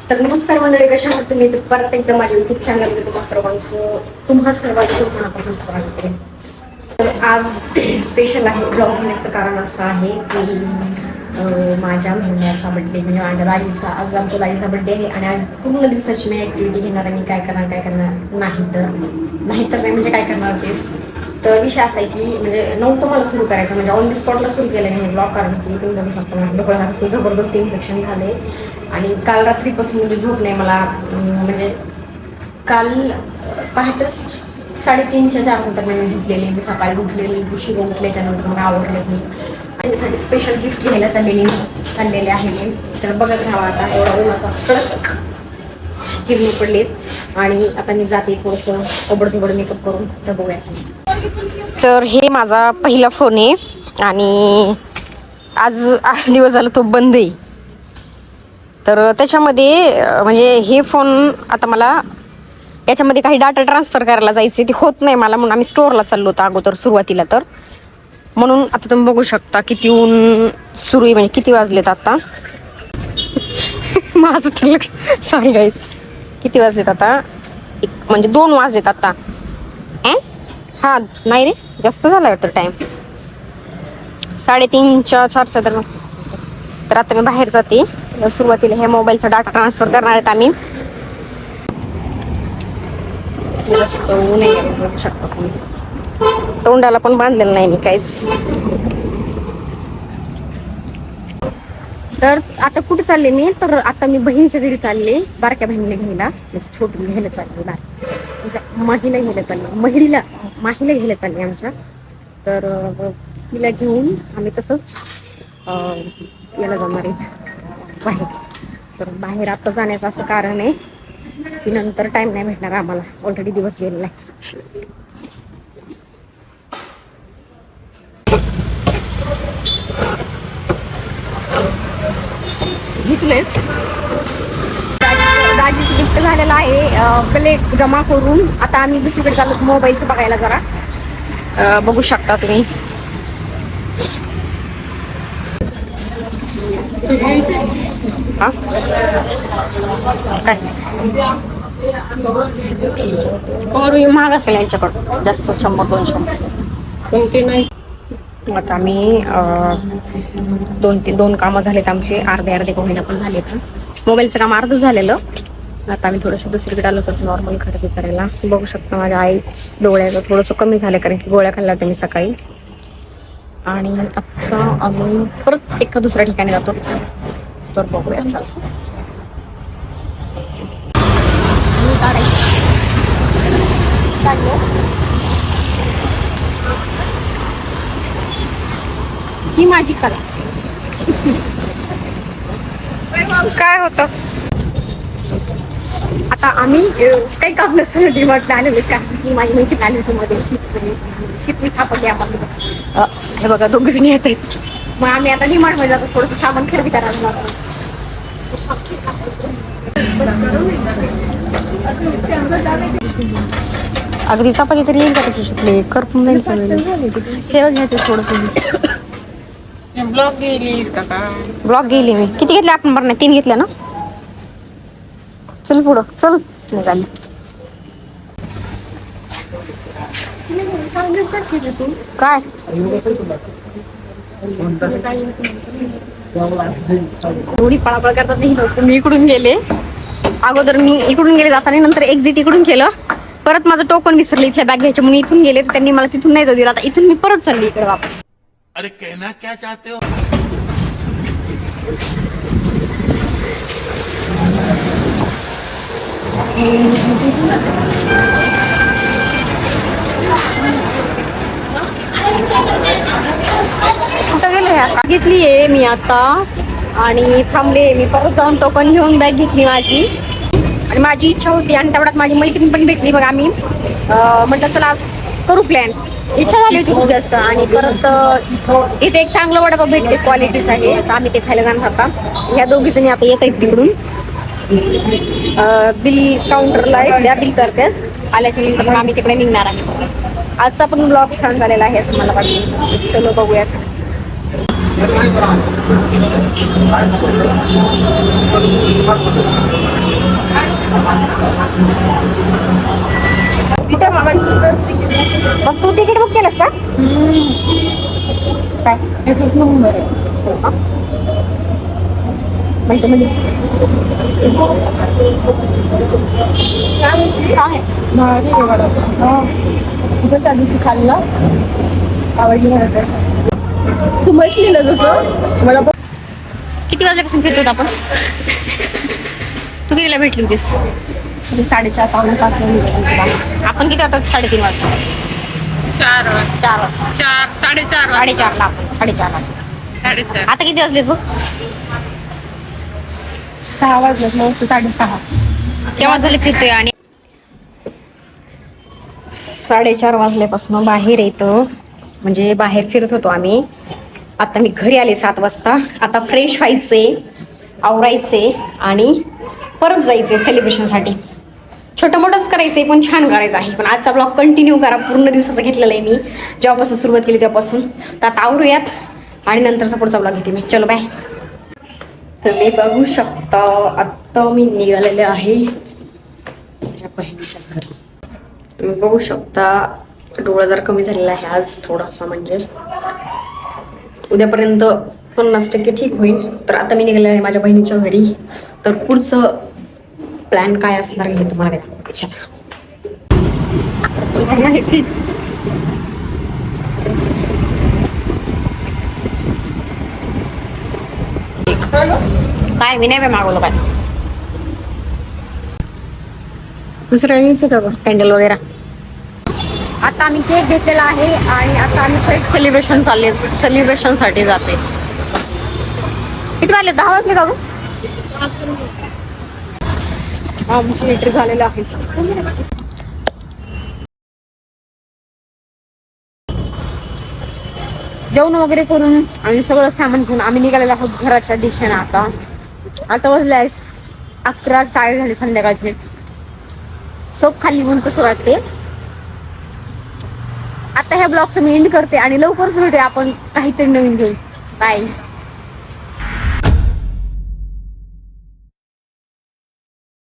तर नमस्कार मंडळी, कशा आहात तुम्ही? तर परत एकदा माझ्या युट्यूब चॅनलमध्ये तुम्हा सर्वांचं मनापासून स्वागत करेन. तर आज स्पेशल आहे. ब्लॉग घेण्याचं कारण असं आहे की माझ्या महिन्याचा बड्डे म्हणजे माझ्या दाईचा, आज आमच्या दाईचा बड्डे आहे आणि आज पूर्ण दिवसाची मी ॲक्टिव्हिटी घेणार आहे. मी काय करणार नाही म्हणजे काय करणार ते. तर विषय असा आहे की म्हणजे नव्हतं मला सुरू करायचं, म्हणजे ऑन दी स्पॉटला सुरू केलं मी ब्लॉग, कारण की तुम्ही बघू शकता माझ्या डोळ्यापासून जबरदस्त इन्फेक्शन झाले आणि काल रात्रीपासून म्हणजे झोप नाही मला. म्हणजे काल पहाटेच 3:30-4 नंतर मी झोपलेली. मी सकाळी उठलेली, उशीर उठल्याच्यानंतर मग आवडले मी आणि त्यासाठी स्पेशल गिफ्ट घ्यायला चाललेले आहे मी. तर बघत राहावा आता. एवढा उन्हाचा कडक किरणी पडलेत आणि आता मी जाते थोडंसं ओबडधोबड मेकअप करून. तर बघायचं. तर हे माझा पहिला फोन आहे आणि आज 8 दिवस झाला तो बंद आहे. तर त्याच्यामध्ये म्हणजे हे फोन आता मला याच्यामध्ये काही डाटा ट्रान्सफर करायला जायचे, ते होत नाही मला, म्हणून आम्ही स्टोअरला चाललो होतो अगोदर सुरुवातीला. तर म्हणून आता तुम्ही बघू शकता किती ऊन सुरू आहे, म्हणजे किती वाजलेत आता. माझं तर लक्ष, सॉरी गाईज, किती वाजलेत आता, म्हणजे 2 वाजलेत आता. हा नाही रे, जास्त झाला वाटतं टाईम, 3:30-4च्या दरम्यान. तर आता मी बाहेर जाते. सुरुवातीला हे मोबाईलचा डाटा ट्रान्सफर करणार आहेत आम्ही. जास्त ऊन आहे, बघू शकता तुम्ही. तोंडाला पण बांधलेलं नाही मी काहीच. तर आता कुठे चालले मी? तर आता मी बहिणीच्या घरी चालले, बारक्या बहिणीला घ्यायला, म्हणजे छोटी घ्यायला चालले, म्हणजे माहीला घ्यायला चालले आमच्या. तर तिला घेऊन आम्ही तसंच याला जाणार आहेत बाहेर. तर बाहेर आता जाण्याचं असं कारण आहे की नंतर टाइम नाही भेटणार आम्हाला, ऑलरेडी दिवस गेलेला आहे. घेतले दाजीचं गिफ्ट झालेलं आहे, प्लेट जमा करून. आता आम्ही दुसरीकडे चाललो मोबाईलचं बघायला. जरा बघू शकता तुम्ही. काय महाग असेल यांच्याकडं, जास्त 100-200 कोणते नाही. आता आम्ही 2 कामं झालेत आमचे, अर्धे का होईना पण झालेत. मोबाईलचं काम अर्धच झालेलं. आता आम्ही थोडंसं दुसरीकडे आलो तर नॉर्मल खरेदी करायला. बघू शकता माझ्या आईच डोळ्याचं थोडंसं कमी झालं, कारण की गोळ्या खाल्ल्या होत्या मी सकाळी. आणि आत्ता आम्ही परत एका दुसऱ्या ठिकाणी जातो. तर बघूया, चला. ही माझी कला. काय होतं आता आम्ही काही काम नसतं डिमार्टला आलेलो, कारण की माझी मैत्रीण आली होती मध्ये, शितली सापडली आम्हाला. हे बघा, 2 जणी येत आहेत. मग आम्ही आता डिमार्ट मध्ये जातो थोडंसं सामान खरेदी करायला. अगदी चपाती तरी येईल का तशी शिकले, करपून नाही सगळे. हे घ्यायचं थोडंसं. ब्लॉग गेली मी. किती घेतले आपण? बरं नाही, 3 घेतल्या ना. चल पुढं, चल निघाली. काय एवढी पळापळ करतात नाही. मी इकडून गेले अगोदर, जाताना, नंतर एक्झिट इकडून केलं. परत माझं टोकन विसरलं इथल्या बॅग घ्यायच्या, म्हणून इथून गेले. त्यांनी मला तिथून नाही जाऊ दिला. आता इथून मी परत चालली इकडे वापस. अरे कहना क्या चाहते हो? कुठं गेलो ह्या? घेतलीये मी आता आणि थांबले. मी परत जाऊन टोकन घेऊन बॅग घेतली माझी. आणि माझी इच्छा होती, आणि तेवढ्यात माझी मैत्रीण पण भेटली. मग आम्ही म्हटलं चला आज करू प्लॅन. इच्छा झाली होती खूप जास्त. आणि परत इथे एक चांगलं वडापाव भेटते, क्वालिटीच आहे. तर आम्ही ते खायला जाणार होता. ह्या 2 जणी आता येत आहेत तिकडून. बिल काउंटरला आहे, बिल करतात. आल्याच्या नंतर मग आम्ही तिकडे निघणार आहे. आजचा पण ब्लॉग छान झालेला आहे असं मला वाटतं. चलो बघूयात. मग तू तिकीट बुक केलंस का? काय एकच नंबर आहे. माहिती म्हणजे आहे भारी आहे वडापाव. कुठं त्या दिवशी खाल्ला आवडली मला. तू म्हटली ना जसं वडापाव किती वाजल्यापासून फिरतो होतो आपण? तू कितीला भेटली होतीस? 4:30 पावणे 5 वाजता. आपण किती होतात? 3:30 वाजता. 4 वाजता. 4:30 4:30ला आपण 4:30ला. 4:30. आता किती वाजले तू? 6 वाजले. 9:30. केव्हा झाले फिरतोय? आणि 4:30 वाजल्यापासून बाहेर येतो, म्हणजे बाहेर फिरत होतो आम्ही. आता मी घरी आले 7 वाजता. आता फ्रेश व्हायचे, आवरायचे आणि परत जायचे सेलिब्रेशनसाठी. छोटं मोठंच करायचंय पण छान करायचं आहे. पण आजचा ब्लॉग कंटिन्यू करा, पूर्ण दिवसाचा घेतलेला आहे मी जेव्हापासून सुरुवात केली तेव्हापासून. तर आता आवरूयात आणि नंतरचा पुढचा ब्लॉग घेते मी. चलो बाय. तुम्ही बघू शकता आत्ता मी निघालेले आहे माझ्या बहिणीच्या घरी. तुम्ही बघू शकता डोळा जरा कमी झालेला आहे आज थोडासा, म्हणजे उद्यापर्यंत 50% ठीक होईल. तर आता मी निघालेले आहे माझ्या बहिणीच्या घरी. तर पुढचं प्लॅन काय असणार हे तुम्हाला दाखवते. चला. काय मी नाही बाय मागवलं काय दुसरं यायचं का कॅन्डल वगैरे. आता आम्ही केक घेतलेला आहे आणि आता आम्ही थेट सेलिब्रेशनसाठी जाते. किती वाजले? 10 वाजले का गं? आमची एंट्री झालेली आहे. जेवण वगैरे करून आणि सगळं सामान घेऊन आम्ही निघालेलो आहोत घराच्या दिशेने. आता वाजले 11:40 झाले संध्याकाळचे. सोप खाल्ली म्हणून कसं वाटते. आता ह्या ब्लॉगचं मी एंड करते आणि लवकरच भेटूया आपण काहीतरी नवीन घेऊन. बाय.